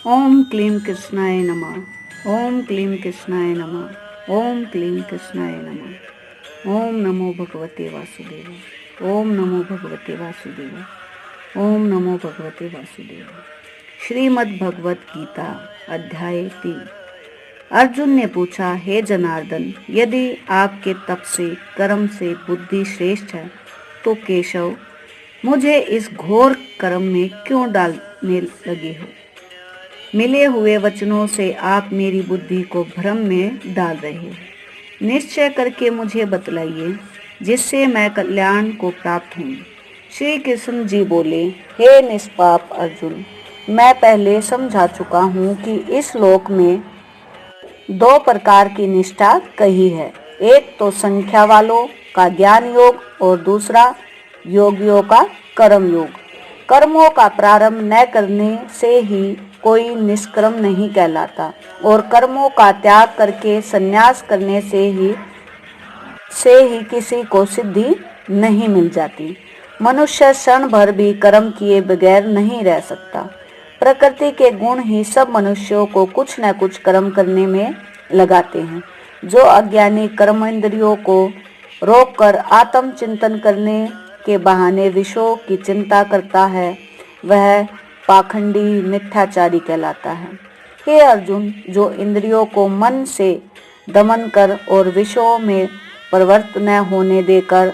ओम क्लीं कृष्णाय नमः। ओम क्लीं कृष्णाय नमः। ओम क्लीं कृष्णाय नमः। ओम नमो भगवते वासुदेव। ओम नमो भगवते वासुदेव। ओम नमो भगवते वासुदेव। श्रीमद् भगवत गीता अध्याय 3। अर्जुन ने पूछा, हे जनार्दन, यदि आपके तप से कर्म से बुद्धि श्रेष्ठ है तो केशव मुझे इस घोर कर्म में क्यों डालने लगे हो? मिले हुए वचनों से आप मेरी बुद्धि को भ्रम में डाल रहे हो। निश्चय करके मुझे बतलाइए जिससे मैं कल्याण को प्राप्त हूँ। श्री कृष्ण जी बोले, हे निष्पाप अर्जुन, मैं पहले समझा चुका हूँ कि इस लोक में दो प्रकार की निष्ठा कही है। एक तो संख्या वालों का ज्ञान योग और दूसरा योगियों का कर्म योग। कर्मों का प्रारंभ न करने से ही कोई निष्कर्म नहीं कहलाता और कर्मों का त्याग करके संन्यास करने से ही किसी को सिद्धि नहीं मिल जाती। मनुष्य क्षण भर भी कर्म किए बगैर नहीं रह सकता। प्रकृति के गुण ही सब मनुष्यों को कुछ न कुछ कर्म करने में लगाते हैं। जो अज्ञानी कर्म इंद्रियों को रोककर आत्म चिंतन करने के बहाने विषयों की चिंता करता है, वह पाखंडी मिथ्याचारी कहलाता है। हे अर्जुन, जो इंद्रियों को मन से दमन कर और विषयों में प्रवृत्त न होने देकर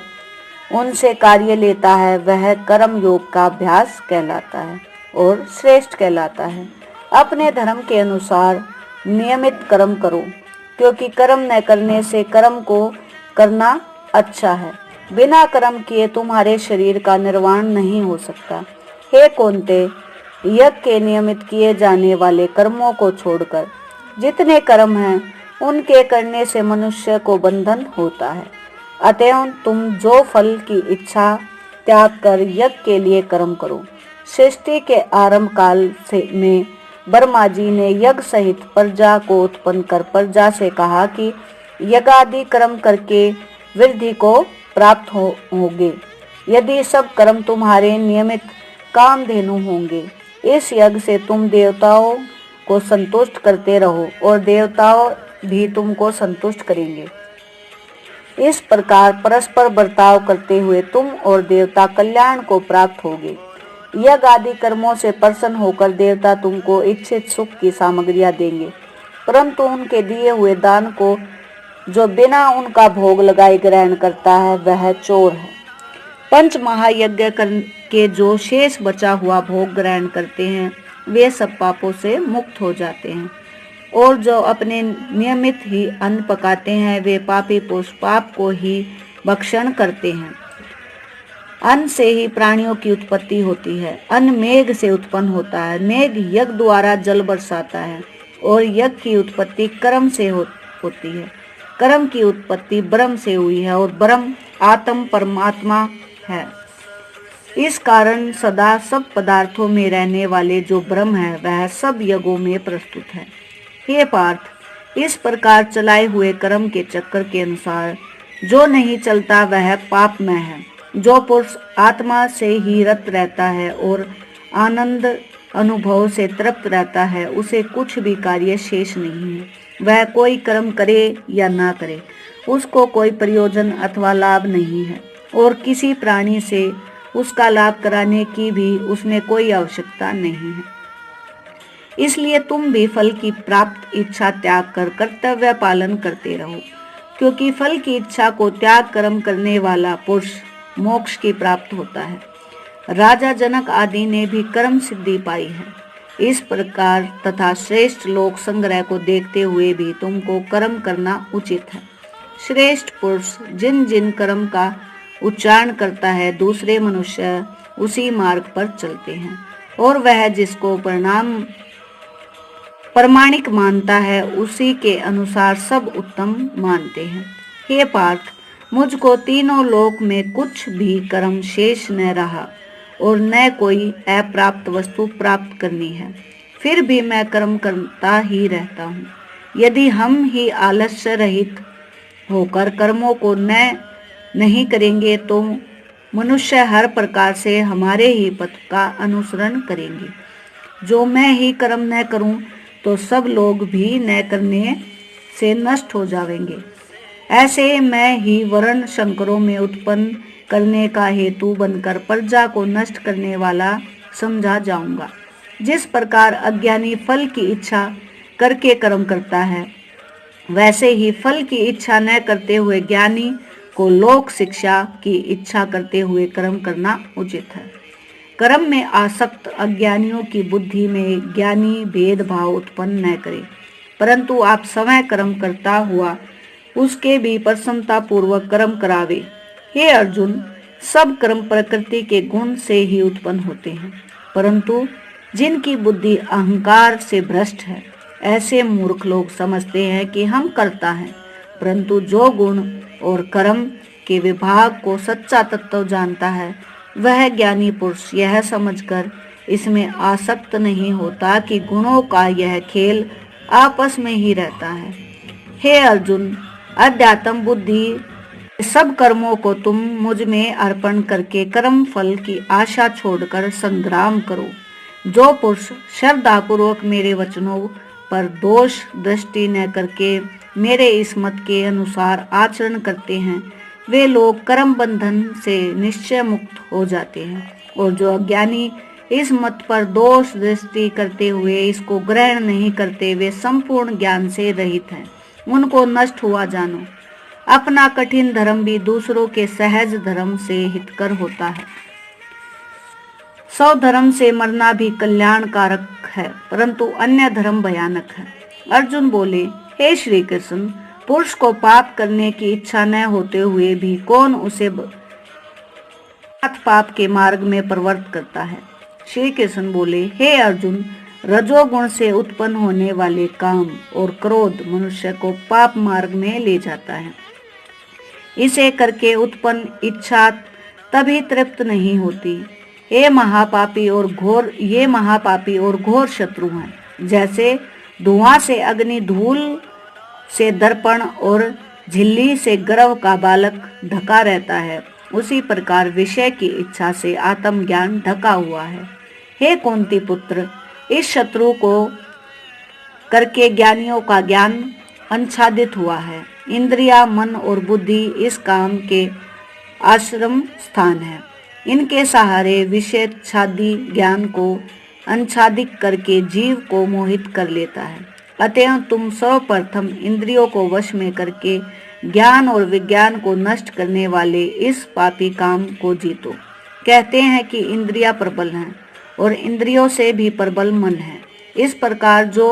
उनसे कार्य लेता है, वह कर्म योग का अभ्यास कहलाता है और श्रेष्ठ कहलाता है। अपने धर्म के अनुसार नियमित कर्म करो, क्योंकि कर्म न करने से कर्म को करना अच्छा है। बिना कर्म किए तुम्हारे शरीर का निर्वाण नहीं हो सकता। हे कौन्तेय, यज्ञ के नियमित किए जाने वाले कर्मों को छोड़कर जितने कर्म हैं, उनके करने से मनुष्य को बंधन होता है। अतएव तुम जो फल की इच्छा त्याग कर यज्ञ के लिए कर्म करो। सृष्टि के आरंभ काल में ब्रह्मा जी ने यज्ञ सहित प्रजा को उत्पन्न कर प्रजा से कहा कि यज्ञादि कर्म करके वृद्धि को प्राप्त होगे। यदि सब कर्म तुम्हारे नियमित कामधेनु होंगे, इस यज्ञ से तुम देवताओं को संतुष्ट करते रहो और देवताओं भी तुमको संतुष्ट करेंगे। इस प्रकार परस्पर बर्ताव करते हुए तुम और देवता कल्याण को प्राप्त होगे। यज्ञ आदि कर्मों से प्रसन्न होकर देवता तुमको इच्छित सुख की सामग्रियां देंगे, परंतु उनके दिए हुए दान को जो बिना उनका भोग लगाए ग्रहण करता है, वह चोर है। पंच महायज्ञ के जो शेष बचा हुआ भोग ग्रहण करते हैं, वे सब पापों से मुक्त हो जाते हैं, और जो अपने नियमित ही अन्न पकाते हैं, वे पापी पुरुष पाप को ही भक्षण करते हैं। अन्न से ही प्राणियों की उत्पत्ति होती है। अन्न मेघ से उत्पन्न होता है। मेघ यज्ञ द्वारा जल बरसाता है और यज्ञ की उत्पत्ति कर्म से होती है। कर्म की उत्पत्ति ब्रह्म से हुई है और ब्रह्म आत्म परमात्मा है। इस कारण सदा सब पदार्थों में रहने वाले जो ब्रह्म है, वह सब यज्ञों में प्रस्तुत है। हे पार्थ, इस प्रकार चलाए हुए कर्म के चक्र के अनुसार जो नहीं चलता, वह पापमय है। जो पुरुष आत्मा से ही रत रहता है और आनंद अनुभव से तृप्त रहता है, उसे कुछ भी कार्य शेष नहीं है। वह कोई कर्म करे या ना करे, उसको कोई प्रयोजन अथवा लाभ नहीं है और किसी प्राणी से उसका लाभ कराने की भी उसमें कोई आवश्यकता नहीं है। इसलिए तुम भी फल की प्राप्त इच्छा त्याग कर कर्तव्य पालन करते रहो, क्योंकि फल की इच्छा को त्याग कर्म करने वाला पुरुष मोक्ष की प्राप्त होता है। राजा जनक आदि ने भी कर्म सिद्धि पाई है। इस प्रकार तथा श्रेष्ठ लोक संग्रह को देखते हुए भी तुमको कर्म करना उचित है। श्रेष्ठ पुरुष जिन जिन कर्म का उच्चारण करता है, दूसरे मनुष्य उसी मार्ग पर चलते हैं और वह जिसको प्रमाणिक मानता है, उसी के अनुसार सब उत्तम मानते हैं। हे पार्थ, मुझको तीनों लोक में कुछ भी कर्म शेष न रहा और न कोई अप्राप्त वस्तु प्राप्त करनी है, फिर भी मैं कर्म करता ही रहता हूँ। यदि हम ही आलस्य रहित होकर कर्मों को नहीं करेंगे तो मनुष्य हर प्रकार से हमारे ही पथ का अनुसरण करेंगे। जो मैं ही कर्म न करूं तो सब लोग भी न करने से नष्ट हो जाएंगे। ऐसे मैं ही वर्ण शंकरों में उत्पन्न करने का हेतु बनकर प्रजा को नष्ट करने वाला समझा जाऊंगा। जिस प्रकार अज्ञानी फल की इच्छा करके कर्म करता है, वैसे ही फल की इच्छा न करते हुए ज्ञानी को लोक शिक्षा की इच्छा करते हुए कर्म करना उचित है। कर्म में आसक्त अज्ञानियों की बुद्धि में ज्ञानी भेदभाव उत्पन्न न करे, परंतु आप समय कर्म करता हुआ उसके भी प्रसन्नता पूर्वक कर्म करावे। हे अर्जुन, सब कर्म प्रकृति के गुण से ही उत्पन्न होते हैं, परंतु जिनकी बुद्धि अहंकार से भ्रष्ट है, ऐसे मूर्ख लोग समझते हैं कि हम करता हैं, परंतु जो गुण और कर्म के विभाग को सच्चा तत्व जानता है, वह ज्ञानी पुरुष यह समझकर इसमें आसक्त नहीं होता कि गुणों का यह खेल आपस में ही रहता है। हे अर्जुन, अध्यात्म बुद्धि सब कर्मों को तुम मुझ में अर्पण करके कर्म फल की आशा छोड़कर संग्राम करो। जो पुरुष श्रद्धापूर्वक मेरे वचनों पर दोष दृष्टि न करके मेरे इस मत के अनुसार आचरण करते हैं, वे लोग कर्म बंधन से निश्चय मुक्त हो जाते हैं। और जो अज्ञानी इस मत पर दोष दृष्टि करते हुए इसको ग्रहण नहीं करते, वे संपूर्ण ज्ञान से रहित हैं। उनको नष्ट हुआ जानो। अपना कठिन धर्म भी दूसरों के सहज धर्म से हितकर होता है। सौ धर्म से मरना भी कल्याणकारक है, परंतु अन्य धर्म भयानक है। अर्जुन बोले, हे श्री कृष्ण, पुरुष को पाप करने की इच्छा न होते हुए भी कौन उसे पाप के मार्ग में प्रवृत्त करता है। श्री कृष्ण बोले, हे अर्जुन, रजोगुण से उत्पन्न होने वाले काम और क्रोध मनुष्य को पाप मार्ग में ले जाता है। इसे करके उत्पन्न इच्छा तभी तृप्त नहीं होती। ये महापापी और घोर शत्रु हैं। जैसे धुआं से अग्नि, धूल से दर्पण और झिल्ली से गर्भ का बालक ढका रहता है, उसी प्रकार विषय की इच्छा से आत्मज्ञान ढका हुआ है। हे कुंती पुत्र, इस शत्रु को करके ज्ञानियों का ज्ञान आच्छादित हुआ है। इंद्रिया, मन और बुद्धि इस काम के आश्रम स्थान है। इनके सहारे विषयाच्छादी ज्ञान को आच्छादित करके जीव को मोहित कर लेता है। अतः तुम सर्वप्रथम इंद्रियों को वश में करके ज्ञान और विज्ञान को नष्ट करने वाले इस पापी काम को जीतो। कहते हैं कि इंद्रियां प्रबल हैं और इंद्रियों से भी प्रबल मन है। इस प्रकार जो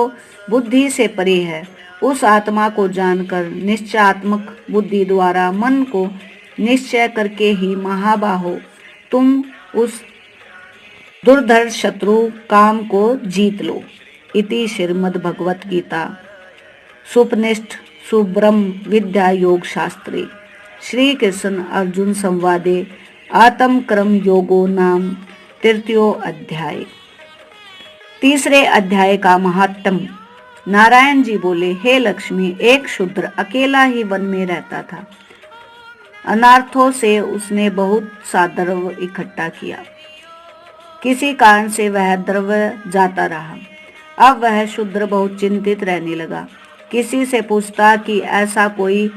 बुद्धि से परे है, उस आत्मा को जानकर निश्चयात्मक बुद्धि द्वारा मन को निश्चय करके ही महाबाहो तुम उस दुर्धर शत्रु काम को जीत लो। इति श्रीमद् भगवत गीता सुपनिष्ठ सुब्रह्म विद्या योग शास्त्रे श्री कृष्ण अर्जुन संवादे आत्म कर्म योगो नाम तृतीयो अध्याय। तीसरे अध्याय का महात्म। नारायण जी बोले, हे लक्ष्मी, एक शूद्र अकेला ही वन में रहता था। अनार्थों से उसने बहुत सा द्रव्य इकट्ठा किया। किसी कारण से वह द्रव्य जाता रहा। अब वह शूद्र बहुत चिंतित रहने लगा। किसी से पूछता कि ऐसा कोई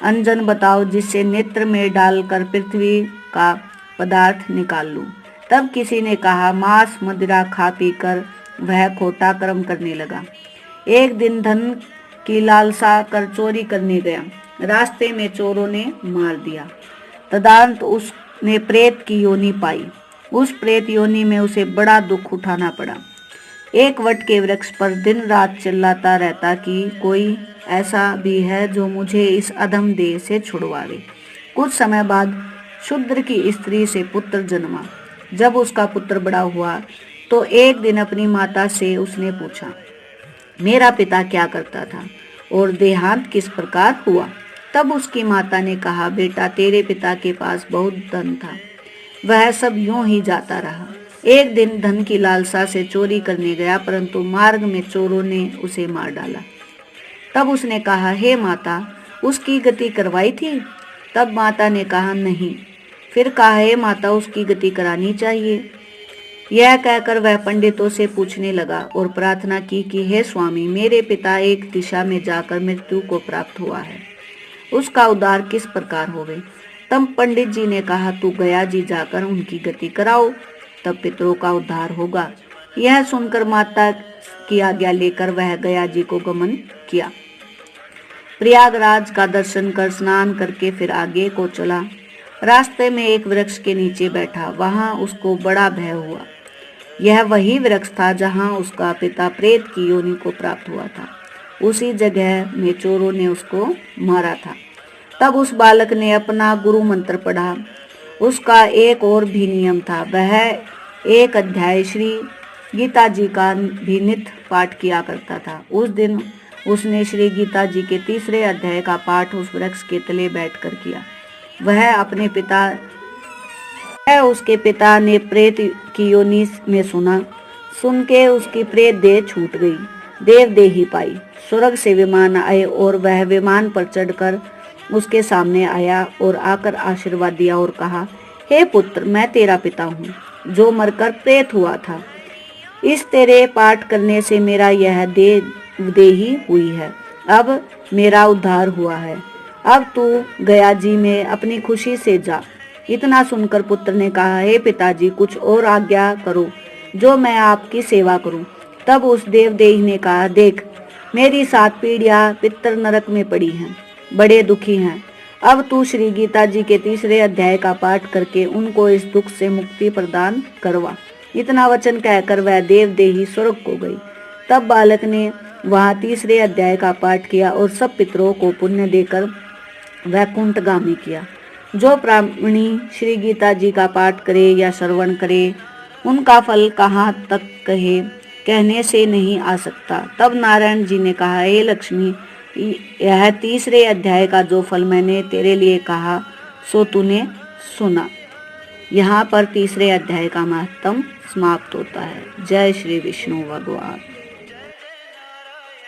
अंजन बताओ जिससे नेत्र में डालकर पृथ्वी का पदार्थ निकाल लूं। तब किसी ने कहा, मांस मदिरा खा पीकर वह खोटा कर्म करने लगा। एक दिन धन की लालसा कर चोरी करने गया। रास्ते में चोरों ने मार दिया। तदंत उसने प्रेत की योनि पाई। उस प्रेत योनि में उसे बड़ा दुख उठाना पड़ा। एक वट के वृक्ष पर दिन रात चिल्लाता रहता कि कोई ऐसा भी है जो मुझे इस अधम देह से छुड़वावे। कुछ समय बाद शूद्र की स्त्री से पुत्र जन्मा। जब उसका पुत्र बड़ा हुआ तो एक दिन अपनी माता से उसने पूछा, मेरा पिता क्या करता था और देहांत किस प्रकार हुआ। तब उसकी माता ने कहा, बेटा, तेरे पिता के पास बहुत धन था, वह सब यूं ही जाता रहा। एक दिन धन की लालसा से चोरी करने गया, परंतु मार्ग में चोरों ने उसे मार डाला। तब उसने कहा, हे माता, उसकी गति करवाई थी? तब माता ने कहा, नहीं। फिर कहा, हे माता, उसकी गति करानी चाहिए। यह कहकर वह पंडितों से पूछने लगा और प्रार्थना की कि हे स्वामी, मेरे पिता एक दिशा में जाकर मृत्यु को प्राप्त हुआ है, उसका उद्धार किस प्रकार होवे। तब पंडित जी ने कहा, तू गया जी जाकर उनकी गति कराओ, तब पितरों का उद्धार होगा। यह सुनकर माता की आज्ञा लेकर वह गया जी को गमन किया। प्रयागराज का दर्शन कर स्नान करके फिर आगे को चला। रास्ते में एक वृक्ष के नीचे बैठा, वहां उसको बड़ा भय हुआ। यह वही वृक्ष था जहां उसका पिता प्रेत की योनि को प्राप्त हुआ था। उसी जगह में चोरों ने उसको मारा था। तब उस बालक ने अपना गुरु मंत्र पढ़ा। उसका एक और भी नियम था, वह एक अध्याय श्री गीता जी का भी नित्य पाठ किया करता था। उस दिन उसने श्री गीता जी के 3 अध्याय का पाठ उस वृक्ष के तले बैठकर किया। उसके पिता ने प्रेत की योनि में सुन के उसकी प्रेत देह छूट गई, देवदेही पाई। स्वर्ग से विमान आए और वह विमान पर चढ़कर उसके सामने आया और आकर आशीर्वाद दिया और कहा, हे पुत्र, मैं तेरा पिता हूँ जो मरकर प्रेत हुआ था। इस तेरे पाठ करने से मेरा यह देही हुई है। अब मेरा उद्धार हुआ है। अब तू गया जी में अपनी खुशी से जा। इतना सुनकर पुत्र ने कहा, हे पिताजी, कुछ और आज्ञा करो जो मैं आपकी सेवा करूं। तब उस देवदेही ने कहा, देख, मेरी 7 पीढ़ियां पितर नरक में पड़ी हैं, बड़े दुखी हैं। अब तू श्री गीता जी के 3 अध्याय का पाठ करके उनको इस दुख से मुक्ति प्रदान करवा। इतना वचन कहकर वह देवदेही स्वर्ग को गई। तब बालक ने वहां 3 अध्याय का पाठ किया और सब पितरों को पुण्य देकर वैकुंठगामी किया। जो ब्राह्मणी श्री गीता जी का पाठ करे या श्रवण करे, उनका फल कहाँ तक कहने से नहीं आ सकता। तब नारायण जी ने कहा, हे लक्ष्मी, यह 3 अध्याय का जो फल मैंने तेरे लिए कहा सो तूने सुना। यहाँ पर 3 अध्याय का महत्व समाप्त होता है। जय श्री विष्णु भगवान।